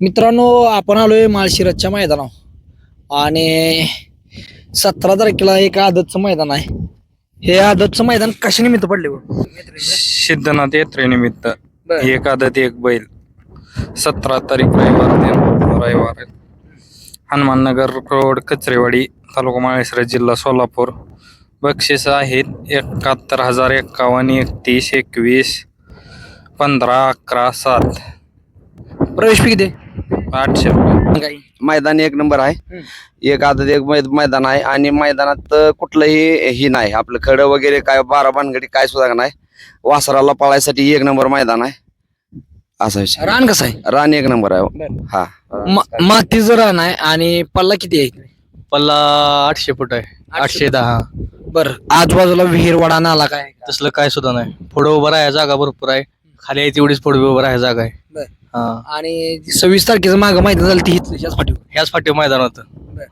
मित्रांनो, आपण आलोय माळशिरसच्या मैदानावर आणि 17 तारखेला एक आदतचं मैदान आहे. हे आदतचं मैदान कशा निमित्त पडले हो? सिद्धनाथ यात्रेनिमित्त बर. एक आदत एक बैल 17 तारीख रविवार हनुमाननगर रोड कचरेवाडी तालुका माळशिरस जिल्हा सोलापूर. बक्षीस आहेत 71,051 31 21 15 11 7 प्रवेश फी किती? 800 रुपये. काही मैदान एक नंबर आहे. एक आदत एक मैदान आहे आणि मैदानात कुठलंही ही नाही आपलं खडं वगैरे काय बारा भानगडी काय सुद्धा नाही. वासराला पळायसाठी एक नंबर मैदान आहे असा विषय. रान कसं आहे? रान एक नंबर आहे. हा मातीचं रान आहे आणि पल्ला किती आहे? पल्ला 800 फूट आहे. 810. बर, आजूबाजूला विहीर वडा नाला काय? तसलं काय सुद्धा नाही. पुढं उभं राहाय जागा भरपूर आहे. खाली आहे तेवढीच पुढे उभं राहाय जागा आहे. बर. हा, आणि 26 तारखेचं मागं मैदान झालं ती ह्याच पाठीवर. ह्याच फाटीवर मैदान होतं.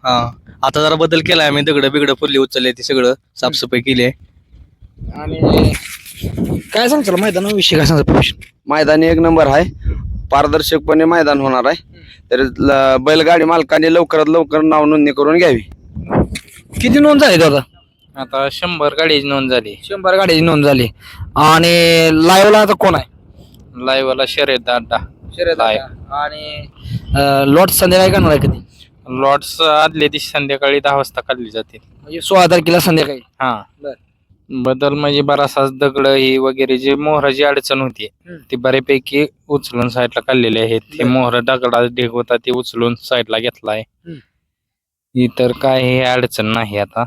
हा, आता जरा बदल केलाय आम्ही. दगड बिगड फुलली उचलले ते सगळं साफसफाई केली आहे. आणि काय सांगताल मैदानाविषयी, काय सांगता प्रवेश? मैदान एक नंबर आहे. पारदर्शकपणे मैदान होणार आहे. तर बैलगाडी मालकाने लवकरात लवकर नाव नोंदणी करून घ्यावी. किती नोंद झाली दादा? आता 100 गाडीची नोंद झाली. 100 गाडीची नोंद झाली. आणि लाईव्हला आता कोण आहे? लाईव्हला शर्यत अड्डा. आणि लॉट संध्याकाळी करणार आहे कधी? लॉट्स आदल्या दिवशी संध्याकाळी 10 वाजता काढली जातील. म्हणजे 16 तारखेला संध्याकाळी. हा, बर. बदल म्हणजे बराचसा दगड ही वगैरे जी मोहराची अडचण होती ती बऱ्यापैकी उचलून साईडला काढलेली आहेत. ते मोहर दगडा ढीग होता ते उचलून साईडला घेतलाय. इतर काय हे अडचण नाही आता.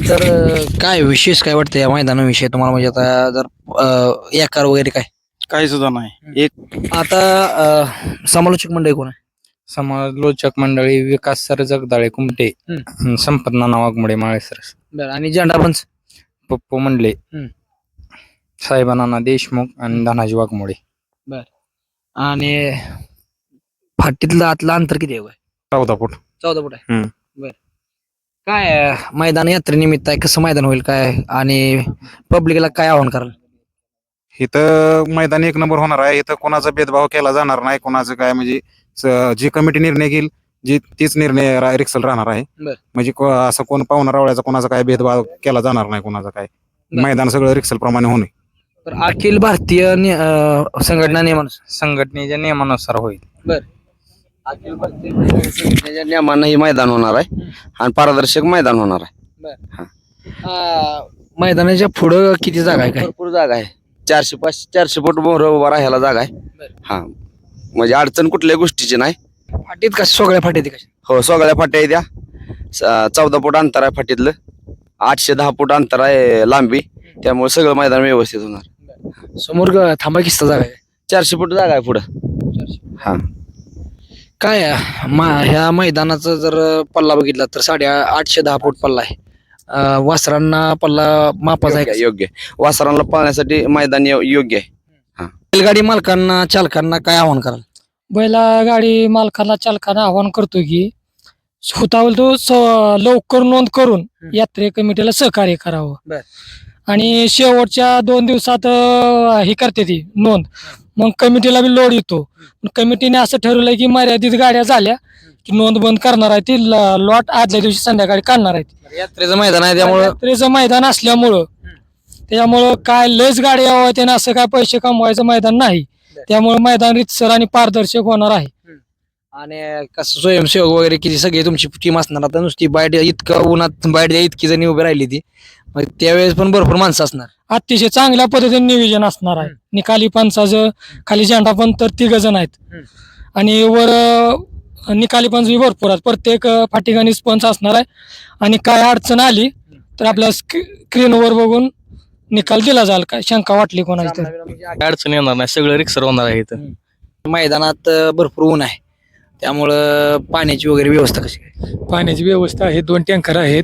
तर काय विशेष काय वाटतं या मैदानाविषयी तुम्हाला? म्हणजे आता जर एकार वगैरे काय काही सुद्धा नाही. एक आता समालोचक मंडळी कोण आहे? समालोचक मंडळी विकास सर जगदाळे कुमटे, संपत नाना वाघमोडे माळशिरस, बरं. आणि झेंडा पंच पप्पू मंडले, साहेबा नाना देशमुख आणि धनाजी वाघमोडे. आणि फाटीतलं आतलं अंतर किती आहे? 14 फूट. 14 फूट आहे. बर. काय मैदान यात्रेनिमित्त आहे, कसं मैदान होईल काय, आणि पब्लिकला काय आव्हान कराल? इथं मैदान एक नंबर होणार आहे. इथं कोणाचा भेदभाव केला जाणार नाही. कोणाचं काय म्हणजे जी कमिटी निर्णय घेईल तीच निर्णय रिक्सल राहणार आहे. बर. म्हणजे असं कोण पाहुणा रावळ्याचा कोणाचा काय भेदभाव केला जाणार नाही. कोणाचा काय मैदान सगळं रिक्सल प्रमाणे होणे. तर अखिल भारतीय संघटना नियमानुसार संघटनेच्या नियमानुसार होईल. बर. अखिल भारतीय संघटनेच्या नियमानं ही मैदान होणार आहे आणि पारदर्शक मैदान होणार आहे. मैदानाच्या पुढं किती जागा आहे? काय भरपूर जागा आहे. 400 फूट मोहर उभा राहायला जागा आहे. हा, म्हणजे अडचण कुठल्याही गोष्टीची नाही. फाटीत कशा सगळ्या फाटीत कशा? हो, सगळ्या फाट्या द्या. 14 फूट अंतर आहे फाटीतलं. 810 फूट अंतर आहे लांबी. त्यामुळे सगळं मैदान व्यवस्थित होणार. समोर थांबा किस्ता जागा आहे? 400 फूट जागा आहे पुढं. हा, काय ह्या मैदानाचा जर पल्ला बघितला तर 810 फूट पल्ला आहे. वासरांना पल्ला मापाचा आहे का? योग्य आहे. वासरांना पाहण्यासाठी मैदान योग्य आहे. बैलगाडी मालकांना चालकांना काय आव्हान कराल? बैलगाडी मालकांना चालकांना आवाहन करतो की होतावल तो लवकर नोंद करून यात्रे कमिटीला सहकार्य करावं. बर. आणि शेवटच्या 2 दिवसात हे करते ती नोंद, मग कमिटीला बी लोड येतो. कमिटीने असं ठरवलंय की मर्यादित गाड्या झाल्या की नोंद बंद करणार आहे. ती लॉट आदल्या दिवशी संध्याकाळी काढणार आहेत. यात्रेचं मैदान आहे त्यामुळं यात्रेचं मैदान असल्यामुळं त्यामुळं काय लयच गाड्या यावं त्याने असं काय पैसे कमवायचं मैदान नाही. त्यामुळे मैदान रितसर आणि पारदर्शक होणार आहे. आणि कसं स्वयंसेवक वगैरे किती सगळी तुमची टीम असणार? आता नुसती बाईट इतकं उन्हात बाईट द्या इतकी जणी उभी राहिली ती, मग त्यावेळेस पण भरपूर माणसं असणार. अतिशय चांगल्या पद्धतीने नियोजन असणार आहे. निकाली पंचाचं खाली झेंडा पण तर 3 जण आहेत आणि वर निकाली पंच बी भरपूर आहेत. प्रत्येक फाठिकाणीच पंच असणार आहे. आणि काय अडचण आली तर आपल्या स्क्रीनवर बघून निकाल दिला जाईल. काय शंका वाटली कोणाची तर काय अडचण येणार नाही. सगळं रिक्सर होणार आहे इथं. मैदानात भरपूर ऊन आहे त्यामुळं पाण्याची वगैरे व्यवस्था कशी काय? पाण्याची व्यवस्था आहे. 2 टँकर आहेत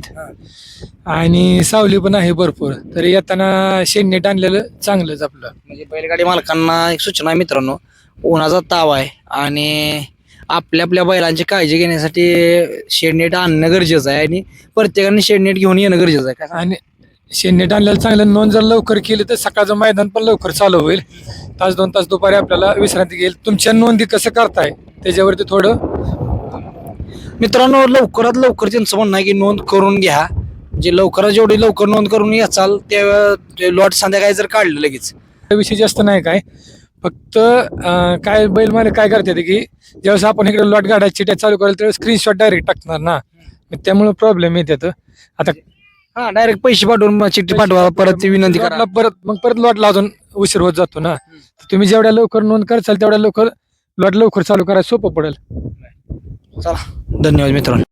आणि सावली पण आहे भरपूर. तर येताना शेडनेट आणलेलं चांगलंच आपलं. म्हणजे बैलगाडी मालकांना एक सूचना आहे मित्रांनो, उन्हाचा ताव आहे आणि आपल्या बैलांची काळजी घेण्यासाठी शेडनेट आणणं गरजेचं आहे आणि प्रत्येकाने शेडनेट घेऊन येणं गरजेचं आहे. आणि शेडनेट आणलेलं चांगलं. नोंद जर लवकर केली तर सकाळचं मैदान पण लवकर चालू होईल. तास 2 तास दुपारी आपल्याला विश्रांती घेईल. तुमच्या नोंदी कसं करताय त्याच्यावरती थोडं मित्रांनो, लवकरात लवकर त्यांचं म्हणणं आहे की नोंद करून घ्या. जे लवकरात जेवढी लवकर नोंद करून याचाल त्या लॉट संध्याकाळी जर काढलं लगेच. विषय जास्त नाही काय, फक्त काय बैल मालक काय करतात की ज्यावेळेस आपण इकडे लॉट गाड्या चिट्या चालू करेल त्यावेळेस स्क्रीनशॉट डायरेक्ट टाकणार ना, मग त्यामुळे प्रॉब्लेम येतात. आता हा, डायरेक्ट पैसे पाठवून चिठ्ठी पाठवा, परत ती विनंती करा. परत लॉटला अजून उशीर होत जातो ना. तर तुम्ही जेवढ्या लवकर नोंद करसाल तेवढ्या लवकर लॉट लवकर चालू करायला सोपं पडेल. चला, धन्यवाद मित्रांनो.